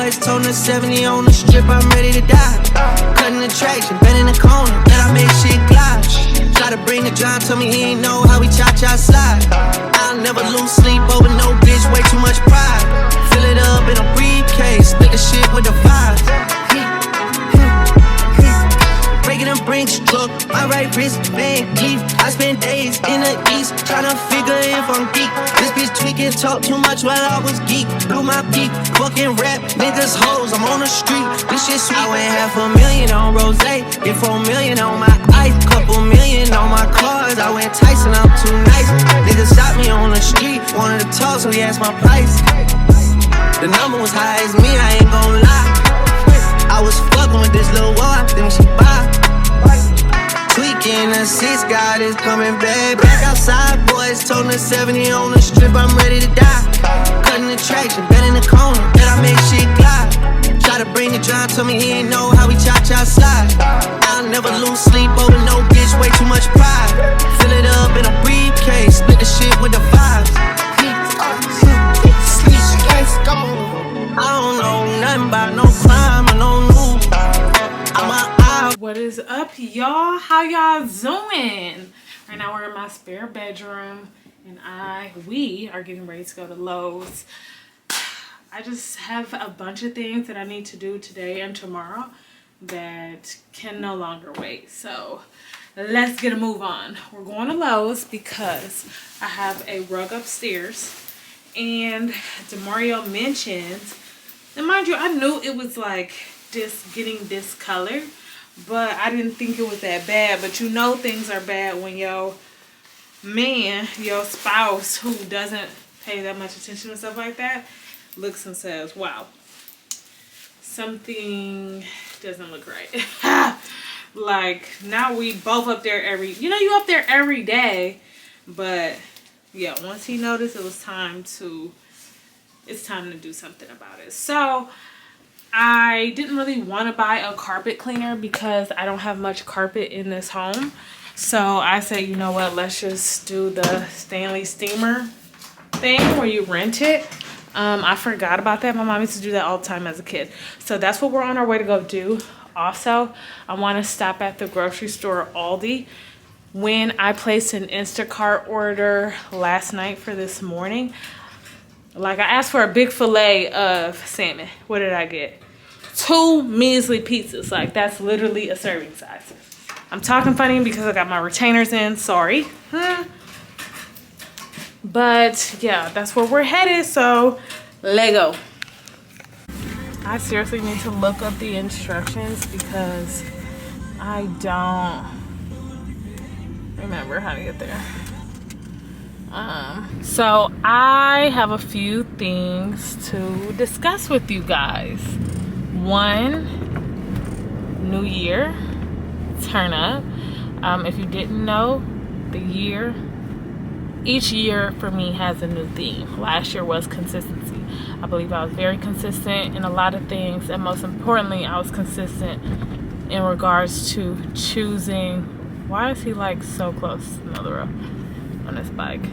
boys, toting the 70 on the strip, I'm ready to die. Cutting the traction, bend in the corner, then I make shit glide. Try to bring the John, tell me he ain't know how we cha-cha slide. I'll never lose sleep over no bitch, way too much pride. Fill it up in a briefcase, split the shit with the vibes. Breaking them brinks, truck, my right wrist, Van Cleef. I spend days in the east, tryna figure if I'm geek. This bitch tweaking, talk too much while I was geek. Blew my peak, fucking rap, niggas hoes, I'm on the street. This shit sweet. I went $500,000 on rose, get 4 million on my ice. Couple million on my cars, I went Tyson, I'm too nice. Niggas shot me on the street, wanted to talk, so he asked my price. The number was high as me, I ain't gon' lie. I was fucking with this little wall, I think she buy. Tweaking the 6, God is coming back. Back outside, boys, toting the 70 on the strip, I'm ready to die. Cutting the traction, bend in the corner, then I make shit glide. Try to bring the John, tell me he ain't know how we cha-cha slide. I'll never lose sleep over no bitch, way too much pride. Fill it up in a briefcase, split the shit with the vibes. I don't know nothing about no crime or no news. What is up, y'all? How y'all doing? Right now we're in my spare bedroom and we are getting ready to go to Lowe's. I just have a bunch of things that I need to do today and tomorrow that can no longer wait. So let's get a move on. We're going to Lowe's because I have a rug upstairs and DeMario mentioned, and mind you, I knew it was like getting discolored, but I didn't think it was that bad. But you know things are bad when your man, your spouse, who doesn't pay that much attention to stuff like that, looks and says, wow, something doesn't look right. Like, now we both up there you up there every day. But yeah, once he noticed it's time to do something about it. So I didn't really want to buy a carpet cleaner because I don't have much carpet in this home. So I said, you know what, let's just do the Stanley steamer thing where you rent it. I forgot about that. My mom used to do that all the time as a kid. So that's what we're on our way to go do. Also, I want to stop at the grocery store, Aldi. When I placed an Instacart order last night for this morning, like, I asked for a big fillet of salmon. What did I get? 2 measly pizzas. Like, that's literally a serving size. I'm talking funny because I got my retainers in. Sorry. But yeah, that's where we're headed. So Lego. I seriously need to look up the instructions because I don't remember how to get there. So I have a few things to discuss with you guys. One, new year, turn up. If you didn't know, each year for me has a new theme. Last year was consistency. I believe I was very consistent in a lot of things, and most importantly, I was consistent in regards to choosing. Why is he like so close to the road on this bike?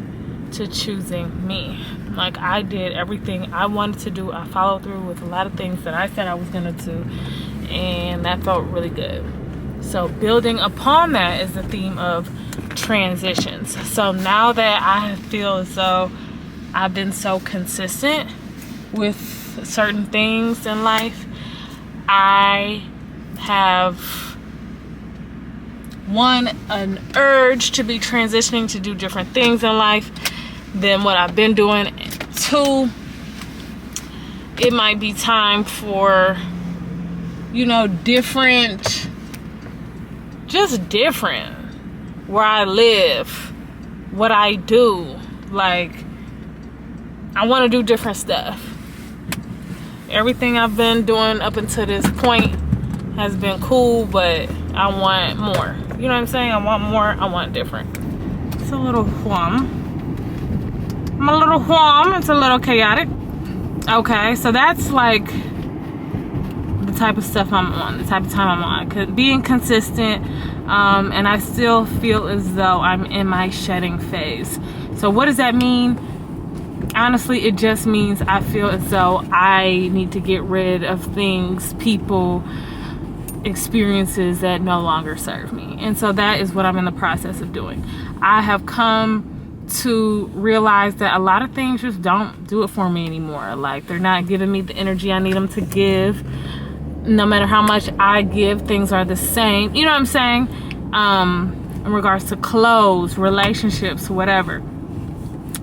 To choosing me. Like, I did everything I wanted to do. I followed through with a lot of things that I said I was gonna do, and that felt really good. So building upon that is the theme of transitions. So now that I feel as though I've been so consistent with certain things in life, I have an urge to be transitioning to do different things in life than what I've been doing. 2, it might be time for, different, where I live, what I do. Like, I want to do different stuff. Everything I've been doing up until this point has been cool, but I want more. You know what I'm saying? I want more. I want different. It's a little wham. I'm a little wham. It's a little chaotic. Okay, so that's like the type of stuff I'm on, the type of time I'm on. Being consistent, and I still feel as though I'm in my shedding phase. So what does that mean? honestly, it just means I feel as though I need to get rid of things, people, experiences that no longer serve me. And so that is what I'm in the process of doing. I have come to realize that a lot of things just don't do it for me anymore. Like, they're not giving me the energy I need them to give. No matter how much I give, things are the same. You know what I'm saying? In regards to clothes, relationships, whatever.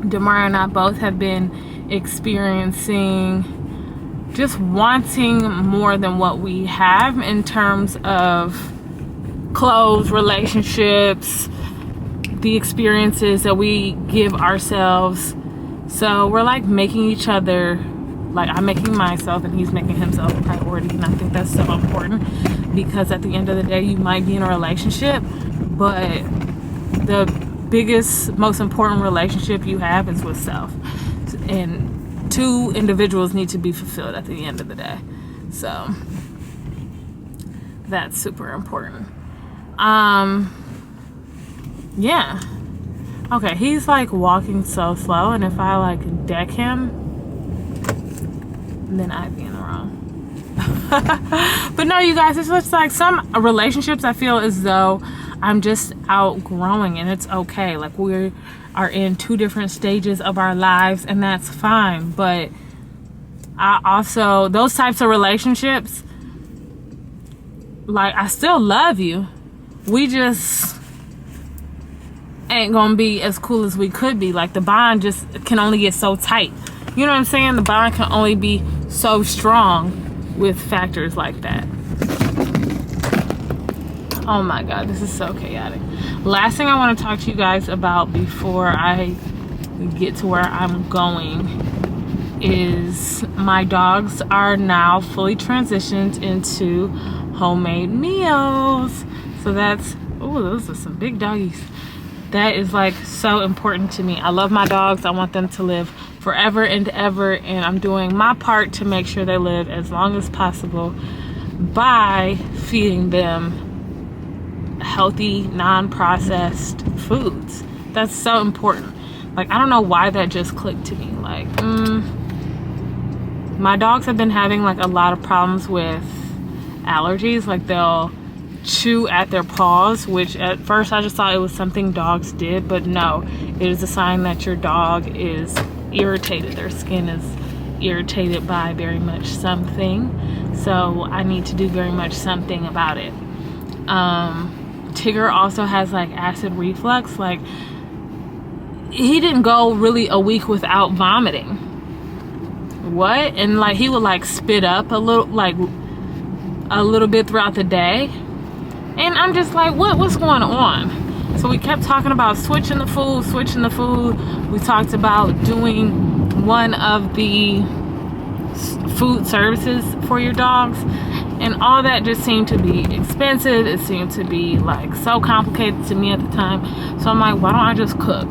Demar and I both have been experiencing just wanting more than what we have in terms of clothes, relationships, the experiences that we give ourselves. So we're like making each other, like I'm making myself and he's making himself a priority. And I think that's so important, because at the end of the day, you might be in a relationship, but the biggest, most important relationship you have is with self. And two individuals need to be fulfilled at the end of the day. So that's super important. Yeah. Okay, he's like walking so slow, and if I like deck him, then I'd be in the wrong. But no, you guys, it's just like some relationships I feel as though I'm just outgrowing, and it's okay. Like, we are in two different stages of our lives, and that's fine. But I also, those types of relationships, like, I still love you. We just ain't gonna be as cool as we could be. Like, the bond just can only get so tight. You know what I'm saying? The bond can only be so strong with factors like that. Oh my God, this is so chaotic. Last thing I want to talk to you guys about before I get to where I'm going is my dogs are now fully transitioned into homemade meals. So that's, oh, those are some big doggies. That is like so important to me. I love my dogs. I want them to live forever and ever, and I'm doing my part to make sure they live as long as possible by feeding them healthy, non-processed foods. That's so important. Like, I don't know why that just clicked to me. Like, my dogs have been having like a lot of problems with allergies. Like, they'll chew at their paws, which at first I just thought it was something dogs did, but no, it is a sign that your dog is irritated. Their skin is irritated by very much something. So I need to do very much something about it. Tigger also has like acid reflux. Like, he didn't go really a week without vomiting. What? And like, he would like spit up a little bit throughout the day. And I'm just like, what's going on? So we kept talking about switching the food. We talked about doing one of the food services for your dogs. And all that just seemed to be expensive. It seemed to be like so complicated to me at the time. So I'm like, why don't I just cook?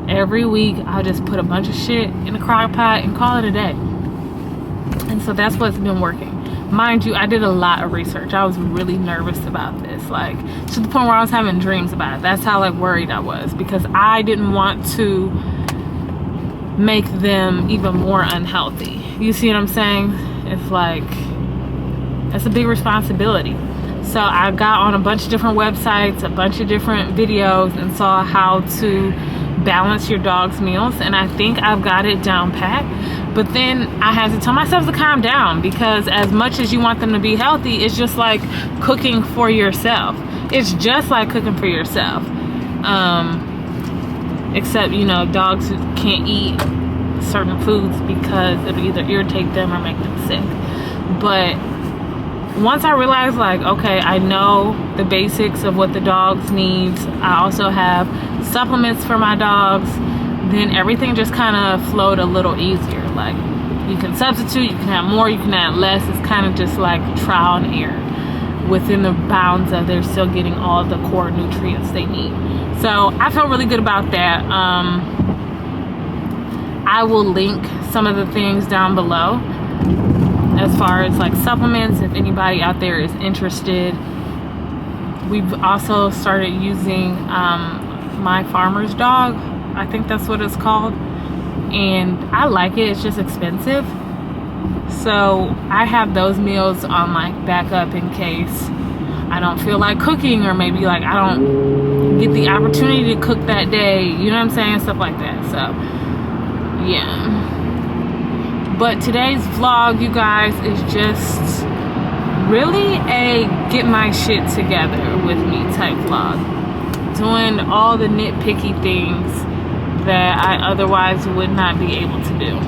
Every week, I'll just put a bunch of shit in a crock pot and call it a day. And so that's what's been working. Mind you, I did a lot of research. I was really nervous about this, like to the point where I was having dreams about it. That's how like worried I was, because I didn't want to make them even more unhealthy. You see what I'm saying? It's like, that's a big responsibility. So I got on a bunch of different websites, a bunch of different videos, and saw how to balance your dog's meals, and I think I've got it down pat. But then I had to tell myself to calm down, because as much as you want them to be healthy, it's just like cooking for yourself. It's just like cooking for yourself. Except, you know, dogs can't eat certain foods because it'll either irritate them or make them sick. But once I realized, like, okay, I know the basics of what the dogs needs. I also have supplements for my dogs. Then everything just kind of flowed a little easier. Like, you can substitute, you can have more, you can add less. It's kind of just like trial and error within the bounds of they're still getting all the core nutrients they need. So I feel really good about that. I will link some of the things down below as far as like supplements, if anybody out there is interested. We've also started using My Farmer's Dog. I think that's what it's called. and I like it. It's just expensive. So I have those meals on like backup in case I don't feel like cooking, or maybe like I don't get the opportunity to cook that day. You know what I'm saying? Stuff like that. So yeah. But today's vlog, you guys, is just really a get my shit together with me type vlog. Doing all the nitpicky things that I otherwise would not be able to do.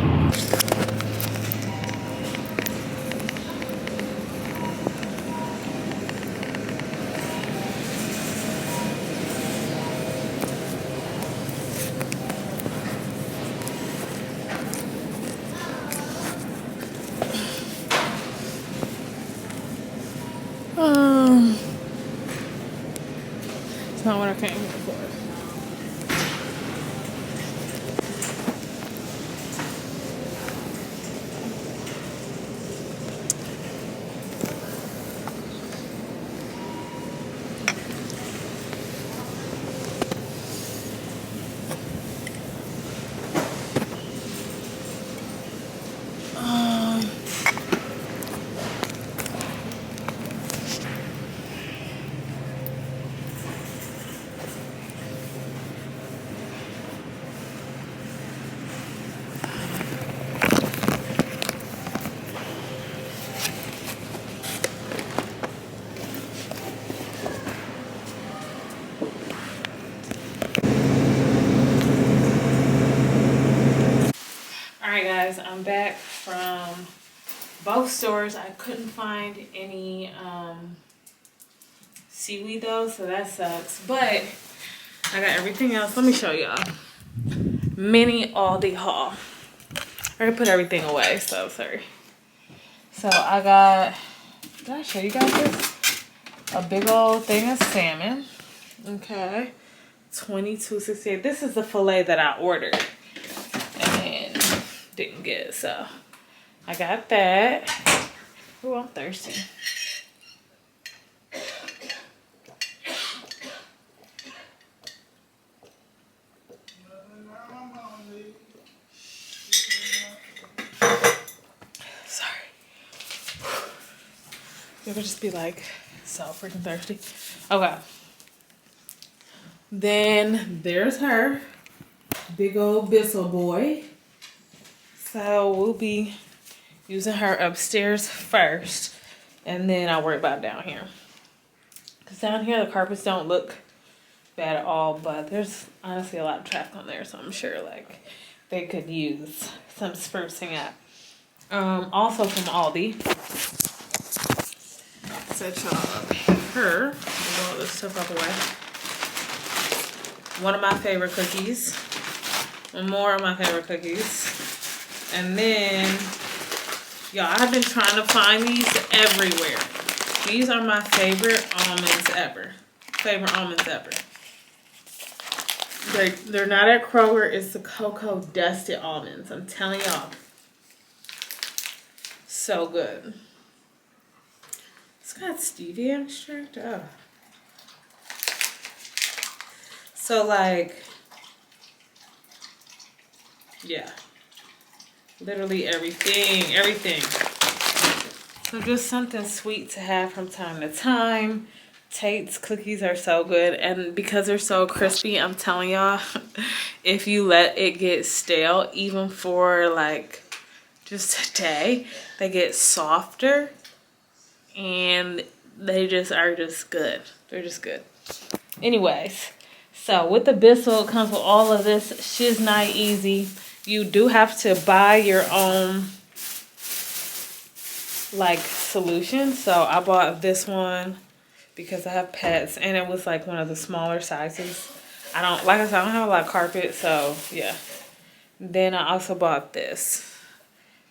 It's not what I came here for. Alright guys, I'm back from both stores. I couldn't find any seaweed though, so that sucks. But I got everything else. Let me show y'all. Mini Aldi haul. I already put everything away, so sorry. So I got, did I show you guys this? A big old thing of salmon. Okay. $22.68. This is the fillet that I ordered and didn't get, so I got that. Oh, I'm thirsty. Sorry. You ever just be like so freaking thirsty? Okay. Then there's her. Big old Bissell boy. So we'll be using her upstairs first, and then I'll worry about down here. Because down here the carpets don't look bad at all, but there's honestly a lot of traffic on there, so I'm sure like they could use some sprucing up. Also from Aldi. Set y'all up her. Move all this stuff out the way. One of my favorite cookies. More of my favorite cookies. And then, y'all, I've been trying to find these everywhere. These are my favorite almonds ever. Favorite almonds ever. They're not at Kroger. It's the cocoa dusted almonds. I'm telling y'all. So good. It's got stevia extract. Oh. So like, yeah. Literally everything. So just something sweet to have from time to time. Tate's cookies are so good, and because they're so crispy, I'm telling y'all, if you let it get stale, even for like just a day, they get softer, and they just are just good. They're just good. Anyways, so with the Bissell, it comes with all of this shiznai easy. You do have to buy your own like solution. So I bought this one because I have pets, and it was like one of the smaller sizes. I don't, like I said, I don't have a lot of carpet, so yeah. Then I also bought this.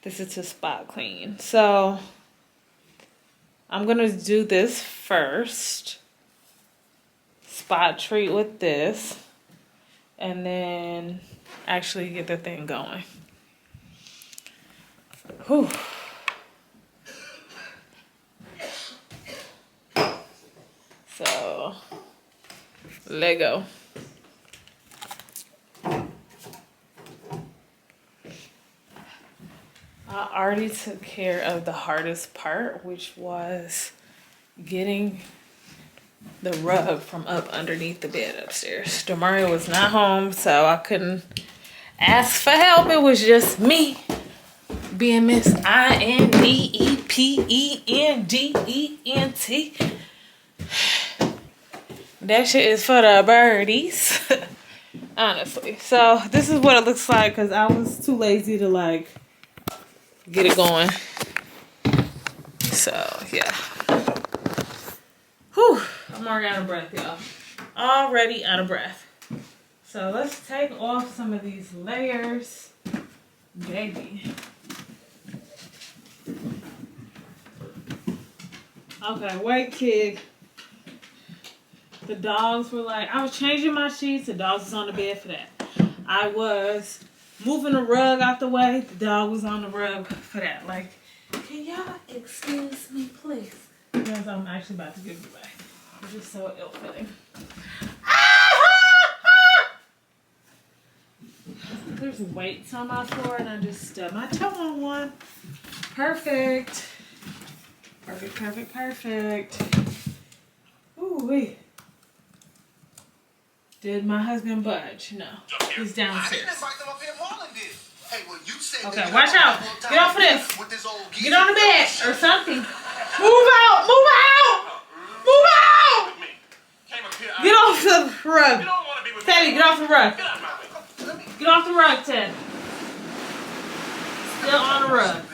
This is to spot clean. So I'm gonna do this first. Spot treat with this, and then actually get the thing going. Whew. So, Lego. I already took care of the hardest part, which was getting the rug from up underneath the bed upstairs. Demario was not home, so I couldn't ask for help. It was just me being Miss Independent. That shit is for the birdies. Honestly. So this is what it looks like because I was too lazy to like get it going. So yeah. Whew. I'm already out of breath, y'all. Already out of breath. So let's take off some of these layers. Baby. Okay, wait, kid. The dogs were like, I was changing my sheets. The dogs was on the bed for that. I was moving the rug out the way. The dog was on the rug for that. Like, can y'all excuse me, please? Because I'm actually about to give it away. It's just so ill-fitting. There's weights on my floor and I just stubbed my toe on one. Perfect. Perfect, perfect, perfect. Ooh, wait. Did my husband budge? No. He's downstairs. Okay, watch out. Get off of this. Get on the bed or something. Move out. Move out. Move out. Get off the rug. Teddy, get off the rug. Get off the rug, Ted. Still on the rug.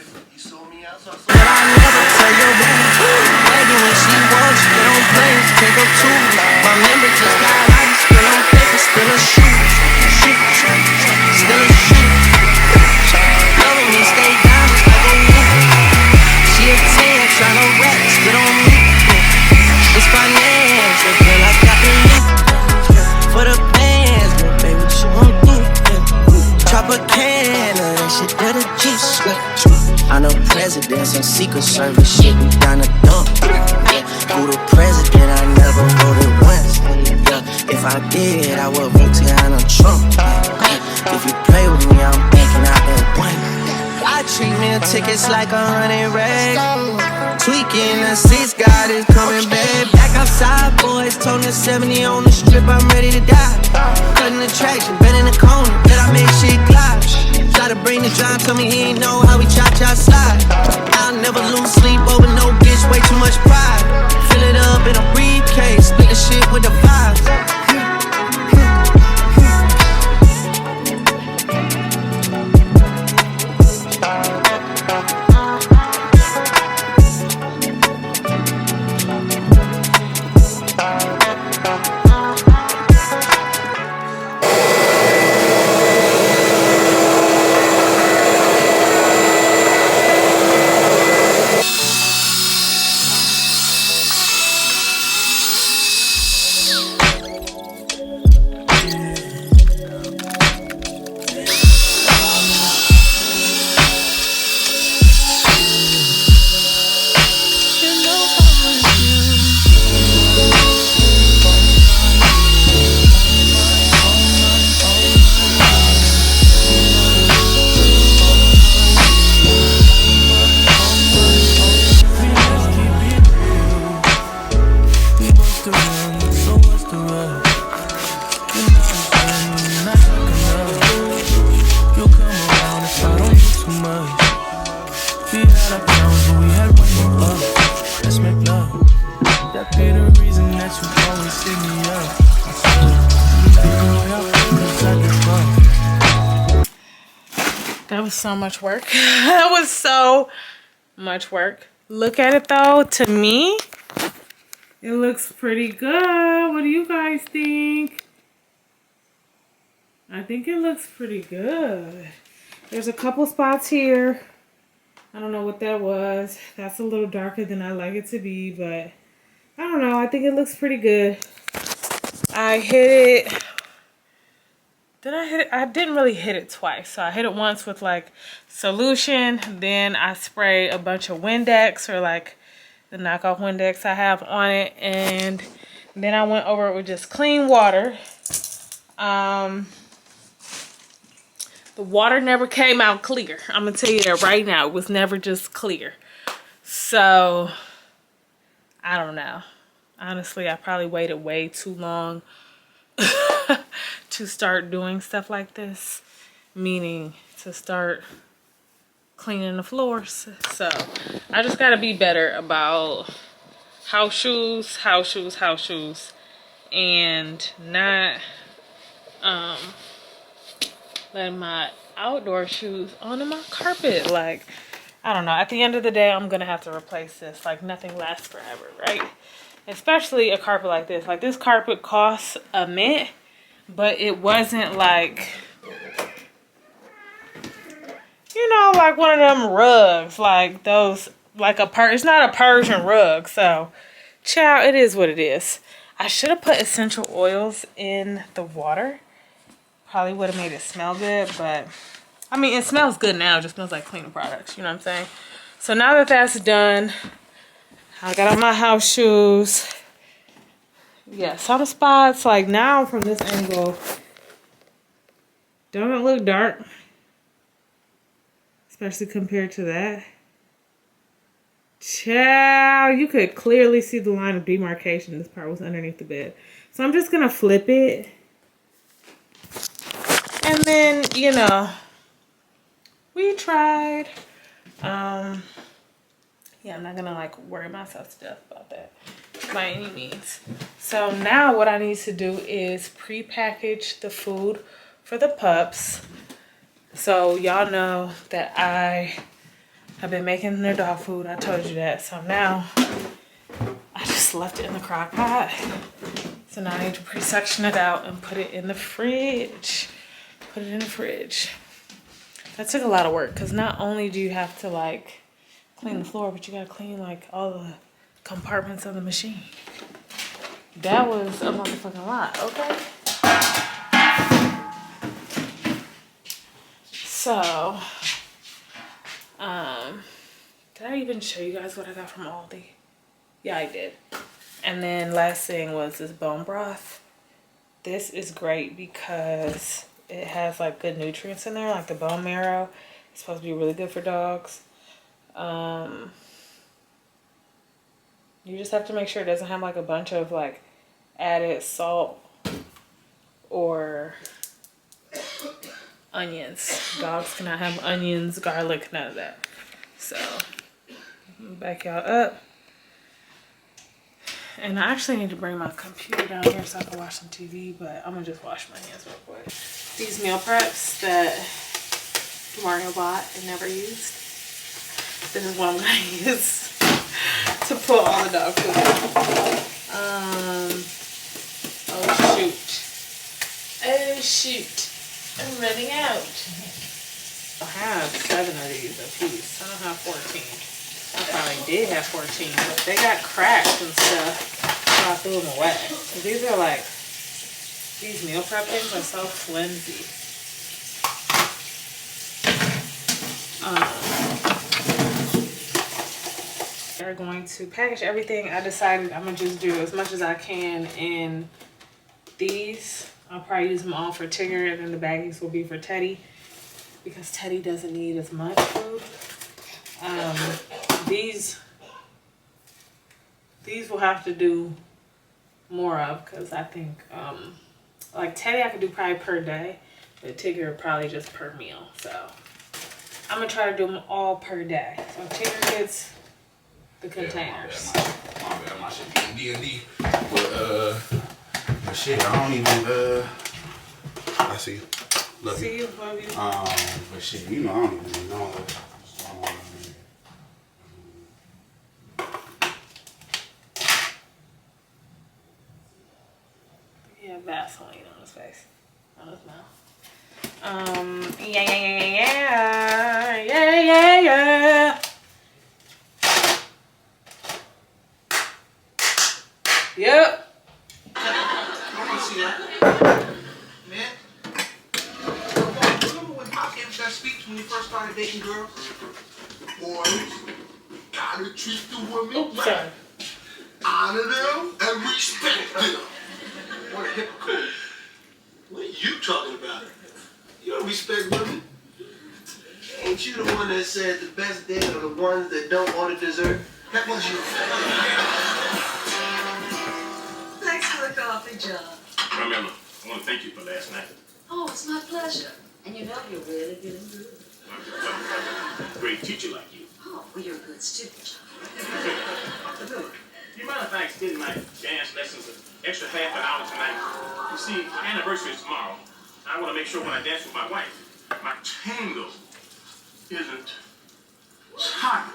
Still a shoot, still a shoot. Loving me, stay down just like a loop. She a 10, tryna rap, spit on me. It's financial, girl, I got the loot. For the bands, but baby, what you gon' do? Drop a can of that shit, that a juice. I'm the president, some secret service shit, we down the dump. Who the president, I never voted once. If I did, I would vote Donald Trump. If you play with me, I'm banking out that one. I treat meal tickets like 100 rags. Tweaking the seats, God is coming back. Back outside, boys, told the 70 on the strip, I'm ready to die. Cutting the traction, bend in the corner, that I make shit glide. Try to bring the John, tell me he ain't know how we cha-cha slide. I'll never lose sleep over no bitch, way too much pride. Fill it up in a briefcase, split the shit with the vibes. That was so much work. That was so much work. Look at it though. To me, it looks pretty good. What do you guys think? I think it looks pretty good. There's a couple spots here. I don't know what that was. That's a little darker than I like it to be, but I don't know. I think it looks pretty good. I hit it. Did I hit it? I didn't really hit it twice. So I hit it once with like solution. Then I spray a bunch of Windex or like the knockoff Windex I have on it. And then I went over it with just clean water. The water never came out clear. I'm gonna tell you that right now. It was never just clear. So, I don't know. Honestly, I probably waited way too long to start doing stuff like this. Meaning to start cleaning the floors. So, I just gotta be better about house shoes. And not letting my outdoor shoes onto my carpet. Like, I don't know. At the end of the day, I'm gonna have to replace this. Like, nothing lasts forever, right? Especially a carpet like this. Like, this carpet costs a mint, but it wasn't like, you know, like one of them rugs. Like those, like it's not a Persian rug. So, child, it is what it is. I should have put essential oils in the water. Probably would have made it smell good, but I mean, it smells good now. It just smells like cleaning products. You know what I'm saying? So now that that's done, I got on my house shoes. Yeah, some spots, like now from this angle, don't it look dark? Especially compared to that. Child, you could clearly see the line of demarcation. This part was underneath the bed. So I'm just gonna flip it. And then, you know, we tried. Yeah, I'm not gonna like worry myself to death about that by any means. So now what I need to do is pre-package the food for the pups. So y'all know that I have been making their dog food. I told you that. So now I just left it in the crock pot. So now I need to pre-section it out and put it in the fridge. Put it in the fridge. That took a lot of work because not only do you have to like clean the floor, but you gotta clean like all the compartments of the machine. That was a motherfucking lot, okay? So, did I even show you guys what I got from Aldi? Yeah, I did. And then last thing was this bone broth. This is great because it has like good nutrients in there, like the bone marrow. It's supposed to be really good for dogs. You just have to make sure it doesn't have like a bunch of like added salt or onions. Dogs cannot have onions, garlic, none of that. So, back y'all up. And I actually need to bring my computer down here so I can watch some TV, but I'm gonna just wash my hands real quick. These meal preps that Mario bought and never used. This is what I'm gonna use to put all the dog food in. Oh shoot, I'm running out. I have 7 of these a piece. I don't have 14. I probably did have 14, but they got cracked and stuff, so I threw them away. So these are like, these meal prep things are so flimsy. They're going to package everything. I decided I'm gonna just do as much as I can in these. I'll probably use them all for Tigger, and then the baggies will be for Teddy because Teddy doesn't need as much food. These will have to do more of because I think like Teddy I could do probably per day, but Tigger probably just per meal. So I'm gonna try to do them all per day. So Tigger gets the containers. My shit be D&D. But shit, I don't even I see you. Love See you. you, love you. But shit, you know I don't even know. Yeah, Vaseline on his face. On his mouth. Yeah. Yep. I can see that. Man. Remember when Pop gave us that speech when we first started dating girls? Boys, gotta treat the women right. Honor them and respect them. What a hypocrite. What are you talking about? You're don't respect women. Ain't you the one that said the best days are the ones that don't order dessert? That was you. Thanks for the coffee, John. Remember, I want to thank you for last night. Oh, it's my pleasure. And you know you're really getting good. A great teacher like you. Oh, well, you're a good student, John. You mind if I extend my dance lessons an extra half an hour tonight? You see, my anniversary is tomorrow. I want to make sure when I dance with my wife, my tango isn't tired.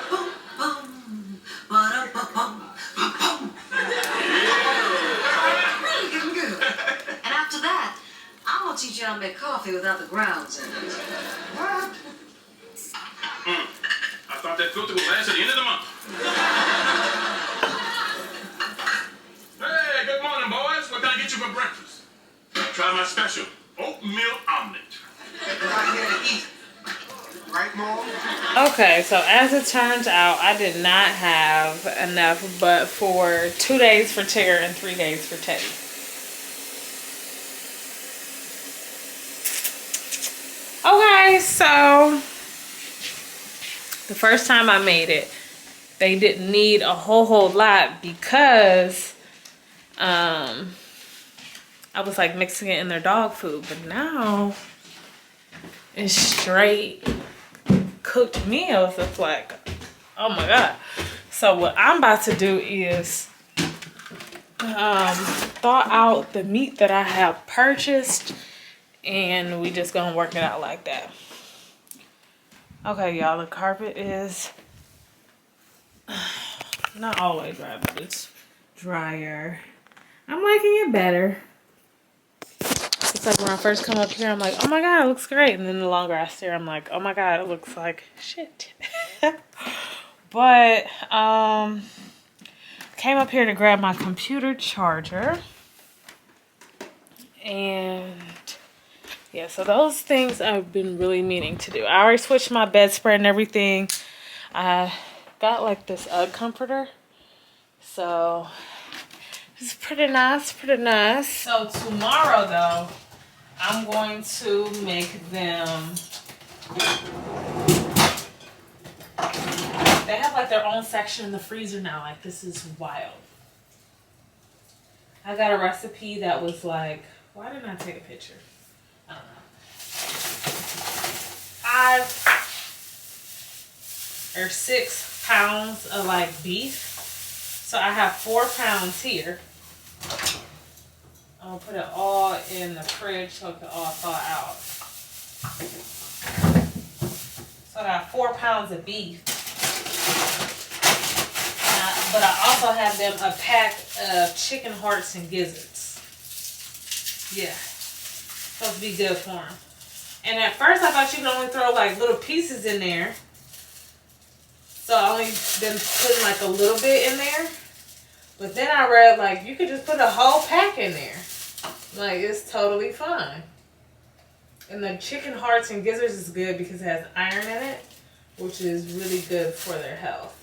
Boom, boom, ba-da-ba-bum, ba-bum. Really getting good. And after that, I want to teach you how to make coffee without the grounds in it. What? I thought that filter would last at the end of the month. Hey, good morning, boys. What can I get you for breakfast? Try my special oatmeal omelet. Right here to eat. Right, Mom? Okay, so as it turns out, I did not have enough but for 2 days for Tigger and 3 days for Teddy. Okay, so the first time I made it, they didn't need a whole lot because I was like mixing it in their dog food, but now it's straight cooked meals. It's like, oh my god. So what I'm about to do is thaw out the meat that I have purchased, and we just gonna work it out like that. Okay, y'all, the carpet is not all the way dry, but it's drier. I'm liking it better. It's like when I first come up here, I'm like, oh my god, it looks great. And then the longer I stare, I'm like, oh my god, it looks like shit. But, came up here to grab my computer charger. And, yeah, so those things I've been really meaning to do. I already switched my bedspread and everything. I got, like, this Ugg comforter. So, it's pretty nice, pretty nice. So, tomorrow, though, I'm going to make them, they have like their own section in the freezer now. Like, this is wild. I got a recipe that was like, why didn't I take a picture? I don't know. 5 or 6 pounds of like beef. So I have 4 pounds here. I'm gonna put it all in the fridge so it can all thaw out. So I got 4 pounds of beef. But I also have them a pack of chicken hearts and gizzards. Yeah. Supposed to be good for them. And at first I thought you could only throw like little pieces in there. So I only been putting like a little bit in there. But then I read like you could just put a whole pack in there. Like, it's totally fine. And the chicken hearts and gizzards is good because it has iron in it, which is really good for their health.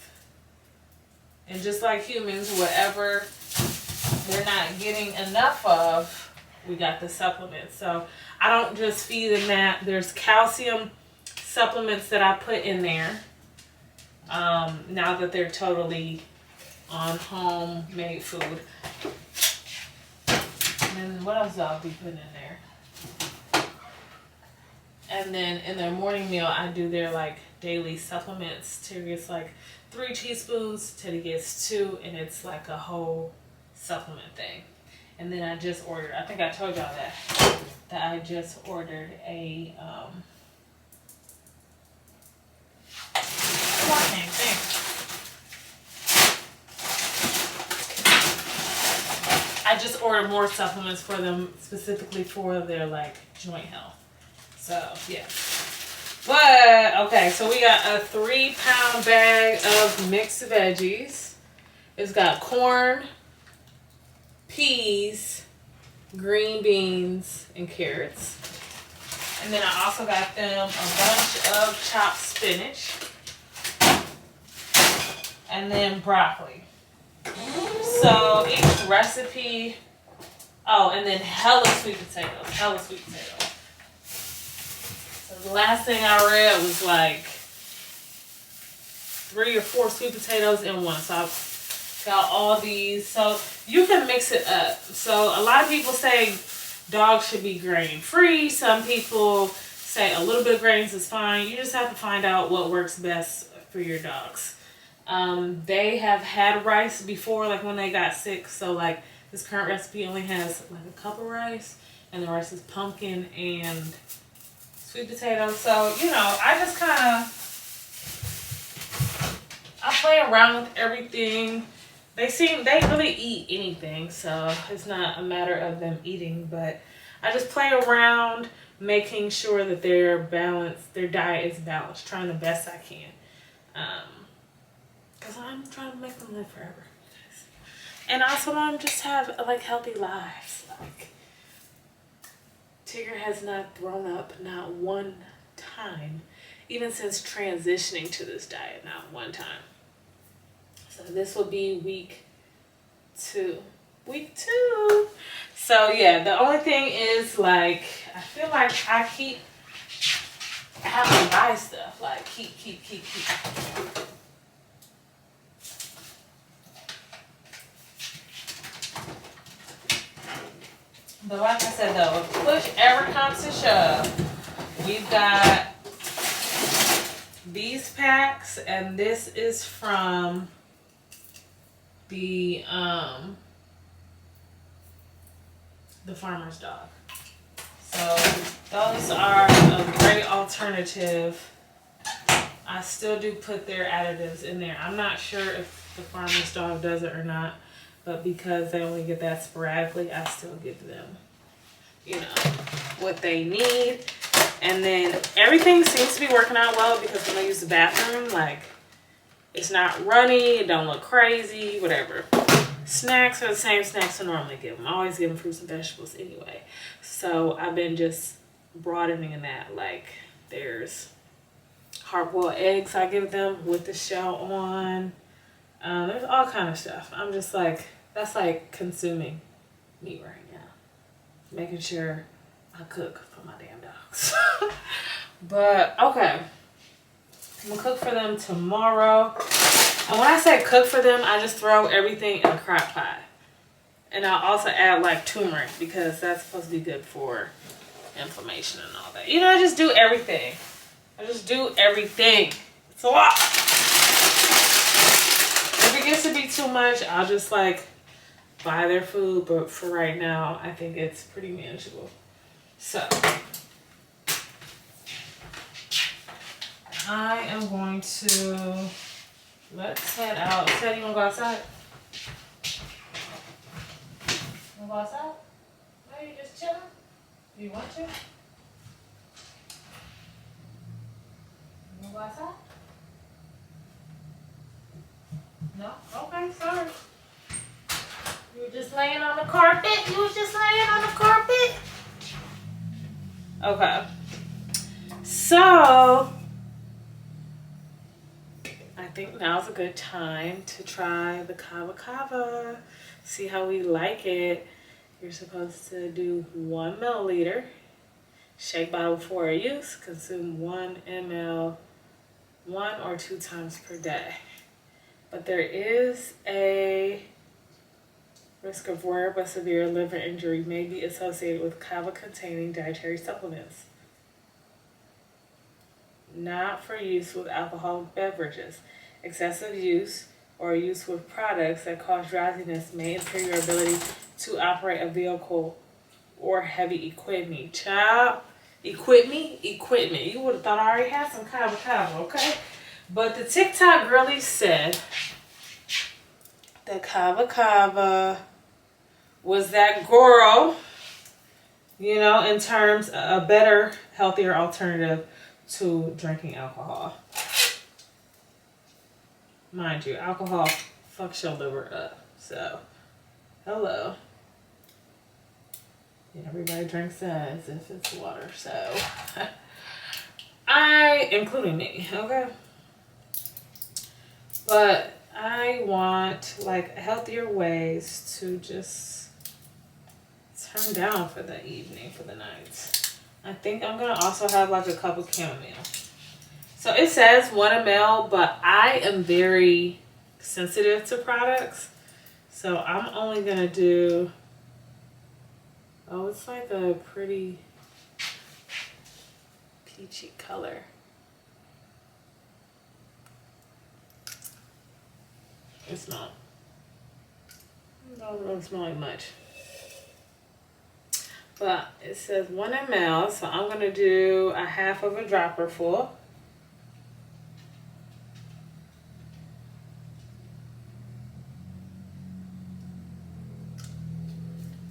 And just like humans, whatever they're not getting enough of, we got the supplements. So I don't just feed them that. There's calcium supplements that I put in there. Now that they're totally on homemade food. And what else I'll be putting in there? And then in their morning meal, I do their like daily supplements. Terry gets like 3 teaspoons, Teddy gets 2, and it's like a whole supplement thing. And then I just ordered, I think I told y'all that I just ordered a, I can't think. I just ordered more supplements for them, specifically for their like joint health. So yeah. But okay, so we got a 3-pound bag of mixed veggies. It's got corn, peas, green beans, and carrots. And then I also got them a bunch of chopped spinach. And then broccoli. So each recipe, Oh, and then hella sweet potatoes. Hella sweet potatoes. So the last thing I read was like 3 or 4 sweet potatoes in one. So I've got all these. So you can mix it up. So a lot of people say dogs should be grain free. Some people say a little bit of grains is fine. You just have to find out what works best for your dogs. They have had rice before, like when they got sick. So like this current recipe only has like a cup of rice, and the rice is pumpkin and sweet potatoes. So, you know, I just kind of, I play around with everything. They really eat anything, so it's not a matter of them eating, but I just play around making sure that their diet is balanced, trying the best I can. Because I'm trying to make them live forever. And also I'm just have like healthy lives. Like Tigger has not thrown up not one time, even since transitioning to this diet, not one time. So this will be week 2. Week 2. So yeah, the only thing is like, I feel like I keep having to buy stuff. Like keep. But like I said though, if push ever comes to shove, we've got these packs, and this is from the Farmer's Dog. So those are a great alternative. I still do put their additives in there. I'm not sure if the Farmer's Dog does it or not, but because they only get that sporadically, I still give them, you know, what they need. And then everything seems to be working out well, because when I use the bathroom, like, it's not runny, it don't look crazy, whatever. Snacks are the same snacks I normally give them. I always give them fruits and vegetables anyway. So I've been just broadening in that. Like, there's hard-boiled eggs I give them with the shell on. There's all kind of stuff. I'm just like, that's like consuming meat right now. Making sure I cook for my damn dogs. But, okay. I'm gonna cook for them tomorrow. And when I say cook for them, I just throw everything in a crock pot. And I'll also add like turmeric, because that's supposed to be good for inflammation and all that. You know, I just do everything. It's a lot. If it gets to be too much, I'll just like buy their food. But for right now, I think it's pretty manageable. So I am going to, let's head out. Said you wanna go outside? You wanna go outside? No, you just chilling? Do you want to? You wanna go outside? No? Okay, sorry. You were just laying on the carpet? Okay. So I think now's a good time to try the kava kava. See how we like it. You're supposed to do 1 milliliter. Shake bottle before use. Consume 1 ml 1 or 2 times per day. But there is a risk of rare but severe liver injury may be associated with kava containing dietary supplements. Not for use with alcoholic beverages. Excessive use or use with products that cause drowsiness may impair your ability to operate a vehicle or heavy equipment. Child, equipment. You would have thought I already had some kava kava, okay? But the TikTok girlie said that kava kava was that girl, you know, in terms of a better, healthier alternative to drinking alcohol. Mind you, alcohol fucks your liver up. So, hello. Everybody drinks that as if it's water. So, including me, okay? But I want like healthier ways to just turn down for the evening, for the night. I think I'm gonna also have like a cup of chamomile. So it says 1 ml, but I am very sensitive to products. So I'm only gonna do, oh, it's like a pretty peachy color. It's not. It doesn't really smell like much. But it says 1 ml, so I'm gonna do a half of a dropper full.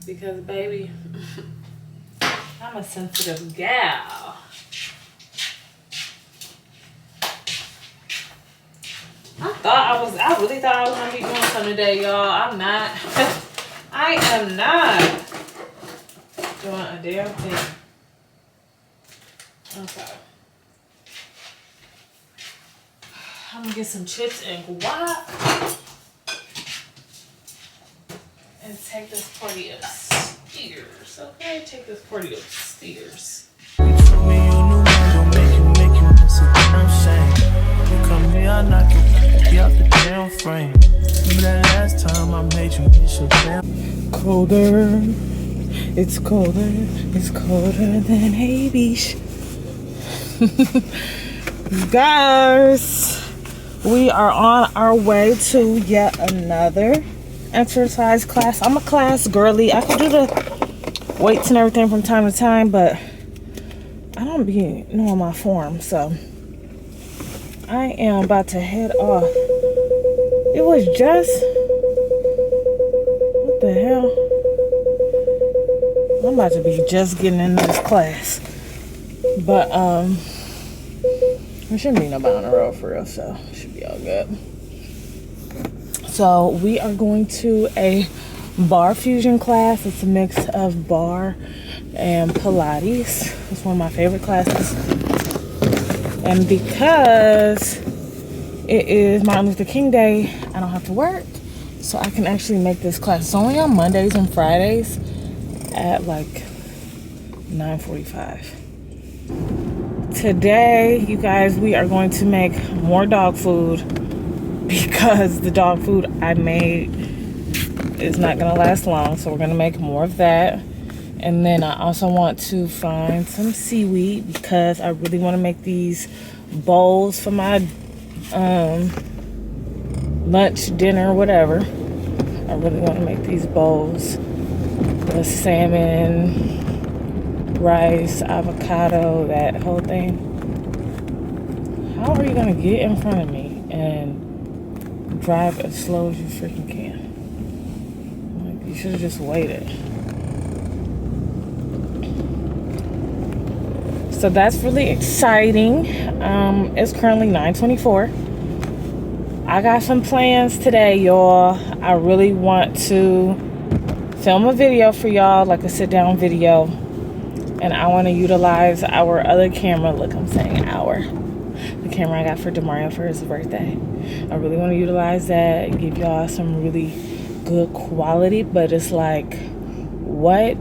Because baby, I'm a sensitive gal. I really thought I was gonna be doing something today, y'all. I'm not. I am not doing a damn thing. Okay. I'm gonna get some chips and guac. And take this party upstairs. Okay, take this party upstairs. You told me you knew me, don't make you miss a damn shame. You come here, I knock you out the damn frame. Remember that last time I made you miss your damn. Colder, it's colder than Heyyyyy. You guys, we are on our way to yet another exercise class. I'm a class girly. I can do the weights and everything from time to time, but I don't be knowing my form, so I am about to head off. It was just, what the hell? I'm about to be just getting into this class, but there shouldn't be nobody on the road for real, so it should be all good. So we are going to a bar fusion class. It's a mix of bar and Pilates. It's one of my favorite classes. And because it is Martin Luther King Day, I don't have to work. So I can actually make this class. It's only on Mondays and Fridays at like 9:45. Today, you guys, we are going to make more dog food because the dog food I made is not gonna last long, so we're gonna make more of that. And then I also want to find some seaweed because I really want to make these bowls for my lunch, dinner, whatever. I really want to make these bowls with salmon, rice, avocado, that whole thing. How are you gonna get in front of me and drive as slow as you freaking can? Like, you should have just waited. So that's really exciting. It's currently 9:24. I got some plans today, y'all. I really want to film a video for y'all, like a sit down video. And I want to utilize our other camera. Look, I'm saying our. The camera I got for Demario for his birthday. I really want to utilize that and give y'all some really good quality. But it's like, what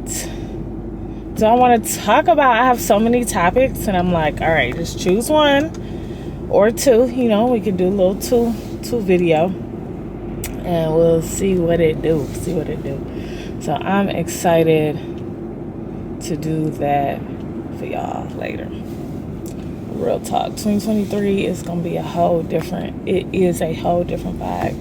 do I want to talk about? I have so many topics, and I'm like, all right, just choose one or two. You know, we can do a little two video, and we'll see what it do. So I'm excited to do that for y'all later. Real talk, 2023 is gonna be it is a whole different vibe.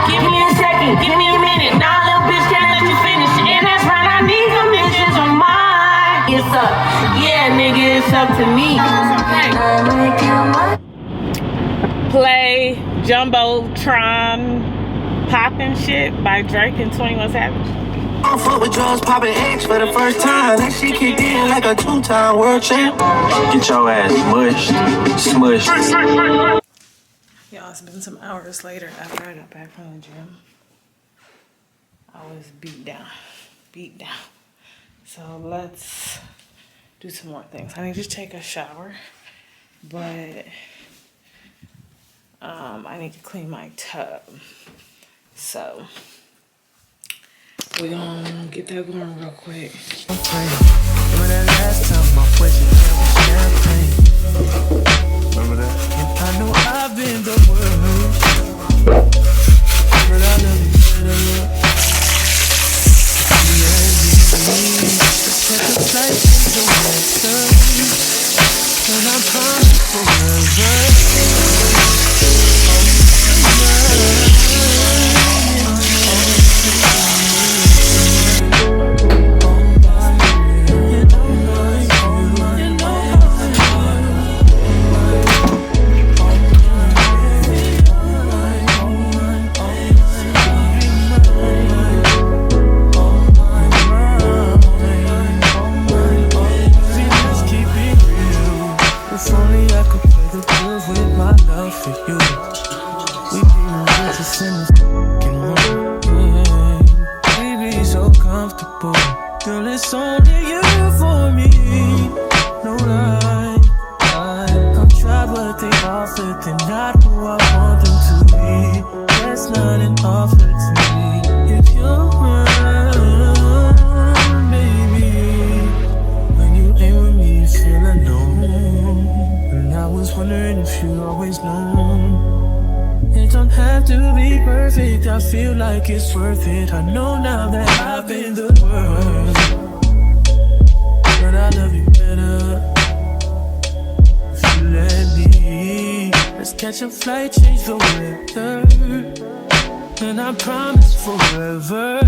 Give me a second, give me a minute. Nah, little bitch, can't let you finish. And that's right, I need some bitches on mine. It's up, yeah, nigga, it's up to me. Play Jumbotron Poppin' Shit by Drake and 21 Savage. I fuck with drugs, popping X for the first time. That shit kicked in like a 2-time world champ. Get your ass smushed. Y'all, it's been some hours later after I got back from the gym. I was beat down. So let's do some more things. I need to take a shower, but I need to clean my tub. So We gonna get that going real quick. Remember that last time my question was champagne? Remember that? And I know I've been the worst, but I love you better. Set the flight into the weather, and I promise forever. Girl, it's only you for me. No lie, I've tried what they offered, they're not who I want them to be. That's not an offer to me. If you're mine, baby, when you ain't with me, you feel alone. And I was wondering if you always known. It don't have to be perfect, I feel like it's worth it. I know now that I've been the worst, but I love you better if you let me. Let's catch a flight, change the weather, and I promise forever.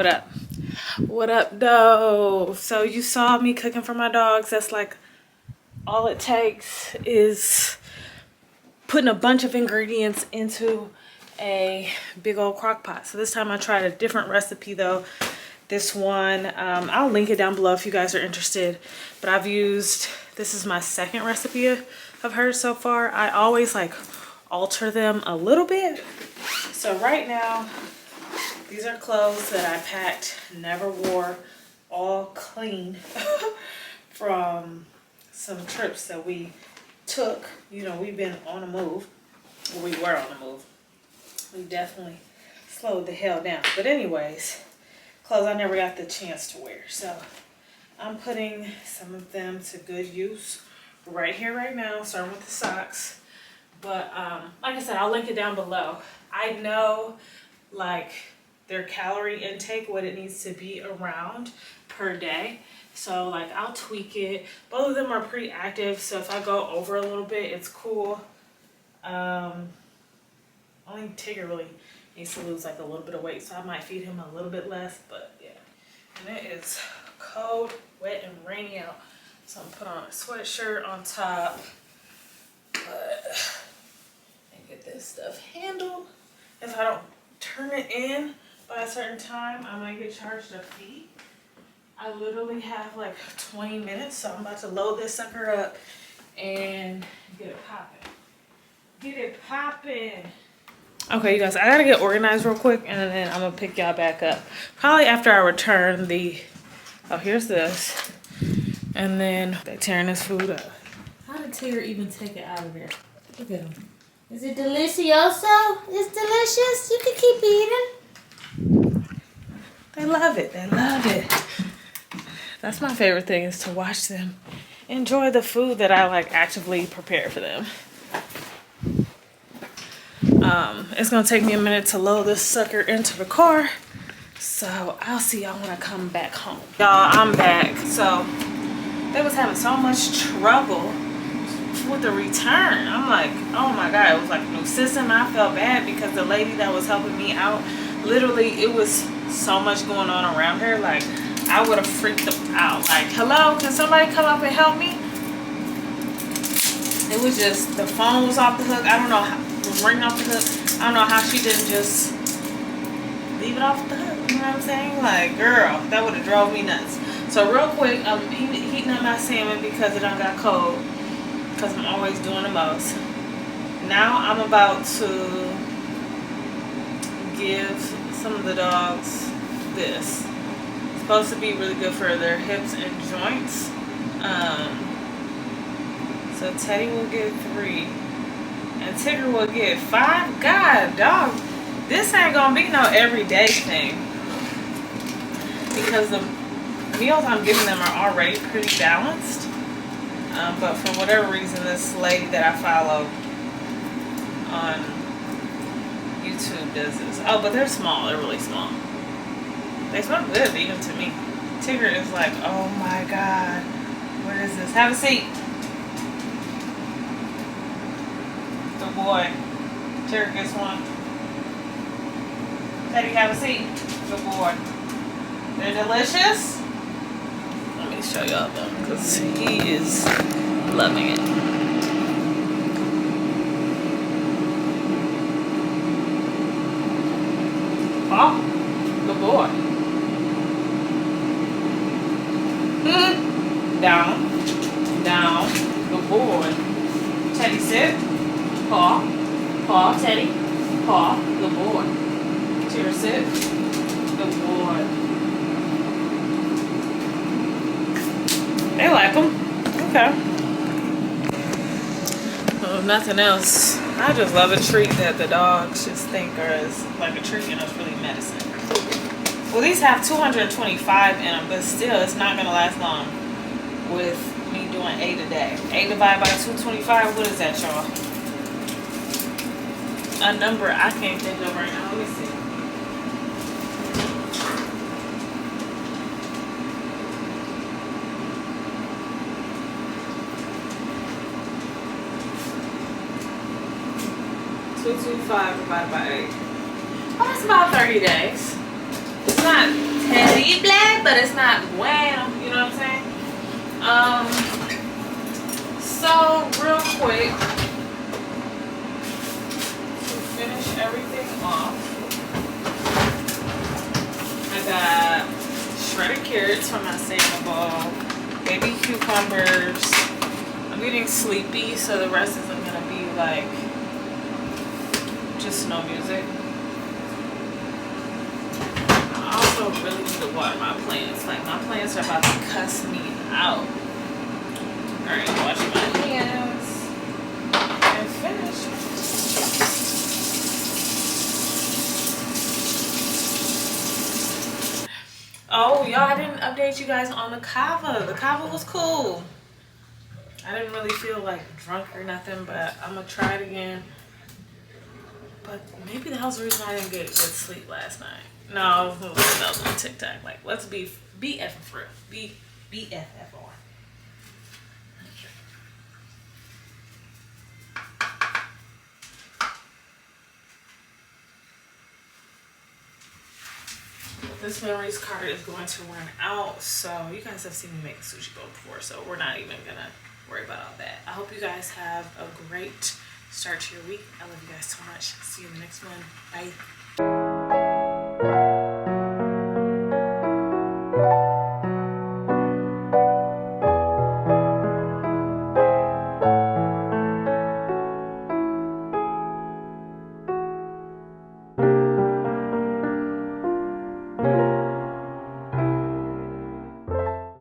What up? What up, though? So you saw me cooking for my dogs. That's like all it takes is putting a bunch of ingredients into a big old crock pot. So this time I tried a different recipe though. This one, I'll link it down below if you guys are interested. But I've used, this is my second recipe of hers so far. I always like alter them a little bit. So right now, these are clothes that I packed, never wore, all clean from some trips that we took. You know, we've been on a move. Well, we were on a move. We definitely slowed the hell down. But anyways, clothes I never got the chance to wear. So I'm putting some of them to good use right here, right now, starting with the socks. But like I said, I'll link it down below. I know like their calorie intake, what it needs to be around per day. So like I'll tweak it. Both of them are pretty active, so if I go over a little bit, it's cool. Only Tigger really needs to lose like a little bit of weight, so I might feed him a little bit less, but yeah. And it is cold, wet, and rainy out, so I'm putting on a sweatshirt on top. But and get this stuff handled. If I don't turn it in by a certain time, I'm gonna get charged a fee. I literally have like 20 minutes, so I'm about to load this sucker up and get it popping. Get it popping. Okay, you guys, I gotta get organized real quick, and then I'm gonna pick y'all back up. Probably after I return the, oh, here's this. And then they're tearing this food up. How did Tigger even take it out of there? Look at him. Is it delicioso? It's delicious. You can keep eating. They love it. They love it. That's my favorite thing, is to watch them enjoy the food that I like actively prepare for them. It's gonna take me a minute to load this sucker into the car, so I'll see y'all when I come back home. Y'all, I'm back. So they was having so much trouble with the return. I'm like, oh my god, it was like a new system. I felt bad because the lady that was helping me out, literally it was so much going on around her, like I would have freaked them out. Like, hello, can somebody come up and help me? It was just, the phone was off the hook. I don't know how, it was ringing off the hook. I don't know how she didn't just leave it off the hook. You know what I'm saying? Like, girl, that would have drove me nuts. So real quick, I'm heating up my salmon because it done got cold. Because I'm always doing the most. Now I'm about to give some of the dogs this. It's supposed to be really good for their hips and joints. So Teddy will get 3. And Tigger will get 5. God, dog. This ain't gonna be no everyday thing. Because the meals I'm giving them are already pretty balanced. But for whatever reason, this lady that I follow on YouTube does this. Oh, but they're small. They're really small. They smell good, even to me. Tigger is like, oh my god. What is this? Have a seat. Good boy. Tigger gets one. Teddy, have a seat. Good boy. They're delicious. Let me show y'all them, because he is loving it. Oh, good boy. Down. Down. Good boy. Teddy, sit. Paw. Paw, Teddy. Paw. Good boy. Cheer, sit. Good boy. They like them. Okay. Well, if nothing else, I just love a treat that the dogs just think is like a treat and it's really medicine. Well, these have 225 in them, but still, it's not going to last long with me doing 8 a day. 8 divided by 225, what is that, y'all? A number I can't think of right now. Let me see. $225 divided by 8. Oh, that's about 30 days. not terrible, but it's not bueno. You know what I'm saying? So real quick, to finish everything off, I got shredded carrots from my salmon bowl, baby cucumbers. I'm getting sleepy, so the rest isn't gonna be like just no music. I also really need to water my plants. Like my plants are about to cuss me out. Alright, wash my hands and finish. Oh, y'all, I didn't update you guys on the kava. The kava was cool. I didn't really feel like drunk or nothing, but I'm gonna try it again. But maybe that was the reason I didn't get good sleep last night. No, that was on TikTok. Like, let's be BFF for real. BFF on. This memories card is going to run out, so you guys have seen me make a sushi bowl before, so we're not even gonna worry about all that. I hope you guys have a great start to your week. I love you guys so much. See you in the next one. Bye.